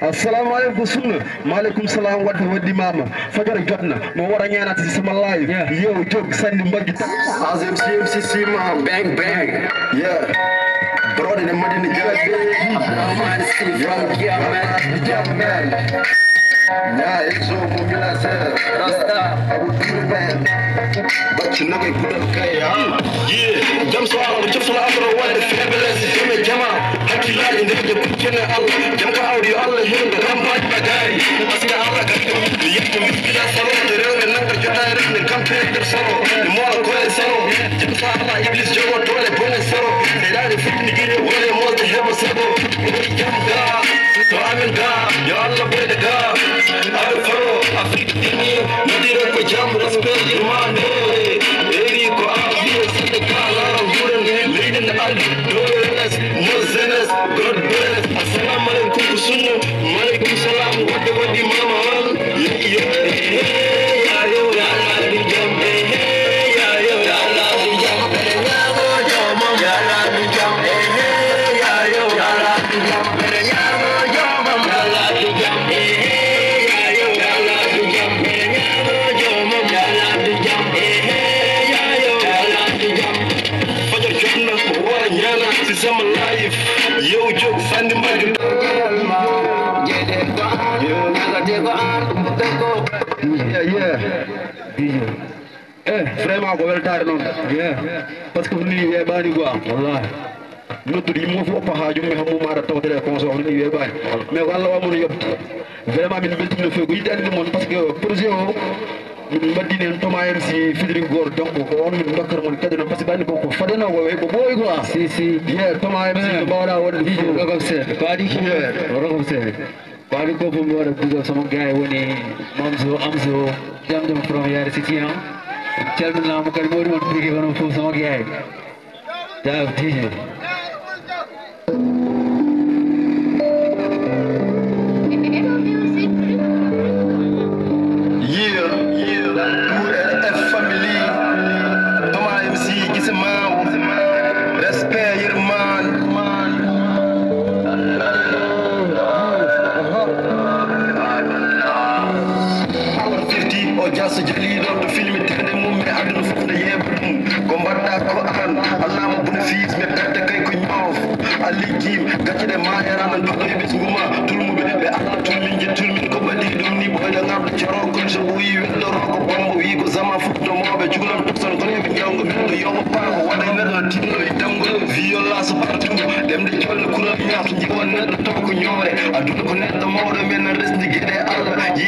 Assalamu alaikum sunna. Maalaikum salam wa mama. Fajar jotna. Mo wara ñaanati ci sama live. Yow jog sandi mbagi tak. Azim CMC ma bang bang. Yeah. Brother in Madina Jabbe. Man from Kiamat. Yeah, it's all popular sir. Rasta. I would do the man. But you know I put up guy. Yeah. Jam so I just la afro wa the fabulous. Jame jama. Hakila in the kitchen Allah. Jam ka audio Allah hin the rampart bagay. Asira Allah ka. Yek mi kila salo the real nangar jota rin kam the salo. The more ko salo. Jam sa Allah iblis jogo tole bone salo. Sera the fitni gire wale mo the hebo salo. Jam ga. So amin ga. Ya Allah boy the ga. I follow Afrikini. Nadira ko jam respect your man. Eri ko abiyo sa kala guren leading the dollars Moses God bless assalamu alaikum sunna maalaikum salam wadi mama ya yo ya la di jam ya yo ya la di jam ya mo yo mo ya la di jam ya yo ya la di jam ya mo yo mo ya la di jam ya yo ya la di jam ya mo yo mo ya la di jam ya yo ya la di jam fajar jotna wara ñana ci sama life yow jog sandi mbagi vraiment ko weltare non parce que ni we bani quoi wallahi noddu di mo fi oppa haaju mi hamu mara tawdere conseil ni we bani mais walla wa mun yob vraiment min beltino fe ko yidde andi mon parce que projet o min baddinen toma MC Fidri Gor donc ko on min dokkar mon kadino parce que bani ko fadena ko we ko boy quoi si yeah toma MC bawda wonde fi ko se badi ko se badi ko bo wara bugo sama gaay woni mamzo amzo jam from yar city ha calmina mo kadi modi won pigi wono fu sama gaay da DJ Tulmu be Allah tulmin je tulmin ko badi dum ni boy da ngam ci ro ko so buyi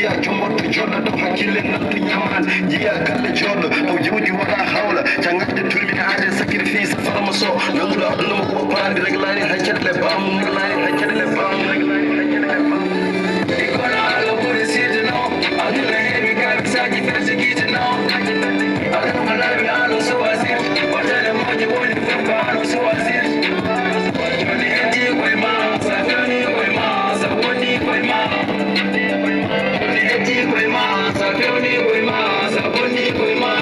يا جمهور تجول دو حكيل نبت نيمان يا كل جول دو جودي ولا حول جنگت تلمي عاد سكر في سفر مسو نقول أدنى مقبران رجلاني حجر لبام رجلاني حجر لبام رجلاني حجر لبام يكون على بوري سيدنا أدنى هيبي كارك ساجي فرسكيتنا أدنى ملابي عنو سواسير وجل موجي ولي فوق عنو سواسير جوني هدي كوي ما سافرني كوي ما سافرني كوي ما جوني هدي كوي ما سافرني كوي ما سافرني كوي ما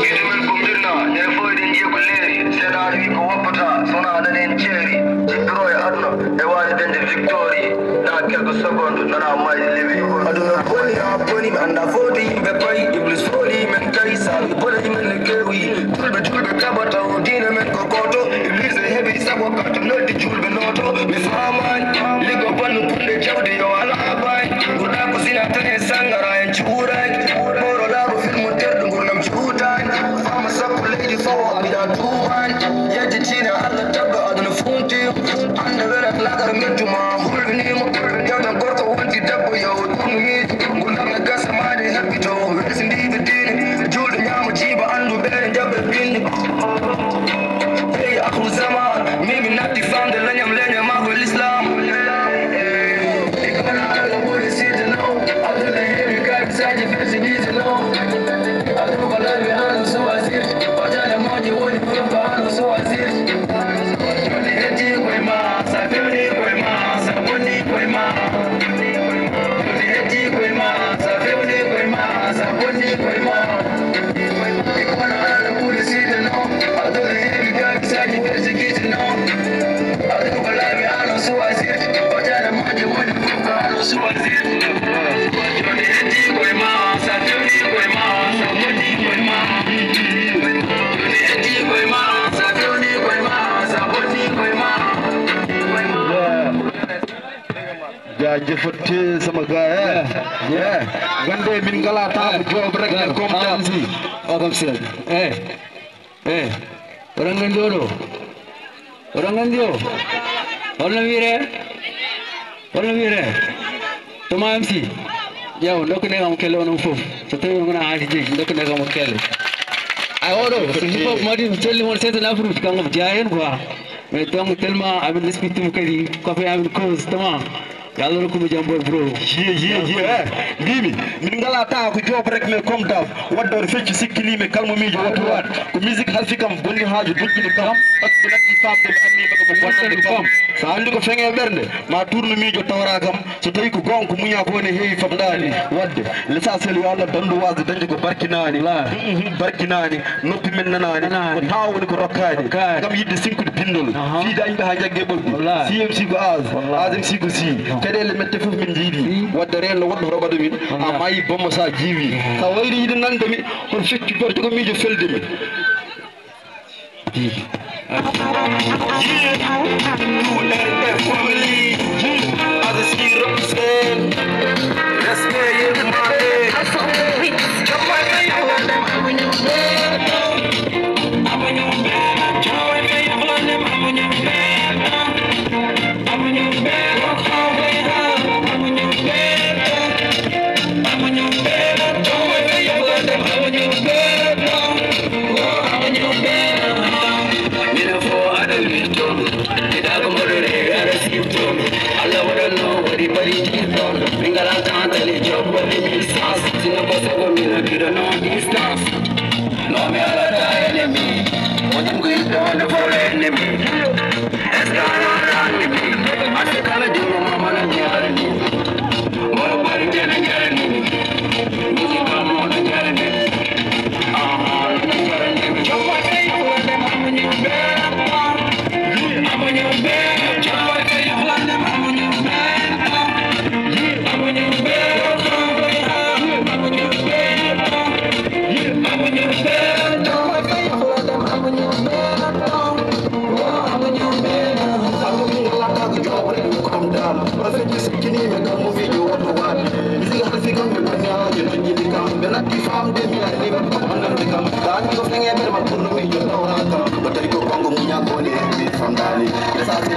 كلمة كمدرنا نفوي دنجي كليري سيدار ويكو وبطا سونا دنين تشيري جيكروي أدنى إوالي دنجي فيكتوري نا كيلكو سكوند نانا ماي ليبي أدنى بولي أبوني باندا فوتي بباي إبليس فولي من كايسا بولي من الكيوي جول بكابتا ودينا من كوكوتو إبليس هبي سابو كاتو نودي جول بنوتو مفهمان لغو بانو كل جودي يو على باي ودا كوزينا تاني سانغرا ينشوراي مورو لارو في المنتر دنغور نمشوتاي فاما ساكو ليدي فوا بدا توبان يجي تينا على تبقى أدنى فونتي أنا بيرك لاغر ميتو ما هولنيمو يوتا كورتو وانتي دبو يو تونمي قلنا مكاسا ماني هبتو رسم دي بديني جول نيامو جيبا عنده بيرن جبل بيني هي أخو زمان ميمي ناتي فام دلنيام لنيا ماغو الإسلام يكون على بوري سيدنا أدنى هيبي كارك ساجي فرسكيتنا أدنى بلابي عنو سواسير وجل موجي ولي فوق عنو سواسير جوني هدي كوي ما سافرني كوي ما سافرني كوي ما جوني هدي كوي ما سافرني كوي ما سافرني كوي ما يكون على بوري سيدنا أدنى هيبي كارك ساجي فرسكيتنا أدنى بلابي عنو سواسير وجل موجي ولي فوق عنو سواسير جوني هدي كوي ما سافرني كوي ما سافرني كوي ما جوني هدي كوي ما سافرني كوي ما سافرني كوي ما jaajëfati sama gaay gande min ngala ta job rek ne kom tam si agam sel orang ngandodo orang ngandio orang wire tuma MC yow ndok ne ngam kele wonon fof so tawi ngona haati jeji ndok ne ngam kele ay odo hip hop modi tolli mon c'est la fruit kangam jaayen quoi mais donc tellement avec l'esprit tout kadi ko fe avec cause tama yalla ko mo jambor bro gimi min ngala ta ko job rek me comme daf waddor fecci sikkili me kalmo mijo wato wat ko musique halfi kam bonni haaju dujjini kam parce que natti famde anni baga ko wonde kam sa andi ko fenge bernde ma tourne mijo tawara kam so tawi ko gonko munya ko ne heewi famdani wadde l'essentiel yo Allah dandu wazi danje ko barkinani noppi men nanani ko tawoni ko rokkade kam yidde sinkude pindol fi dañi ha jagge bolbi CMC ko azim si ko si kedele mette fof min jiidi wadde reen waddo robade min amayi bommo sa jiwi sa wayri yide nande mi on fecci porto ko mijo felde mi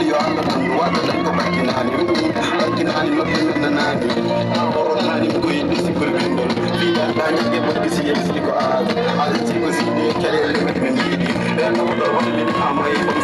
Yo ando tan wada dan ko barkinani mama yi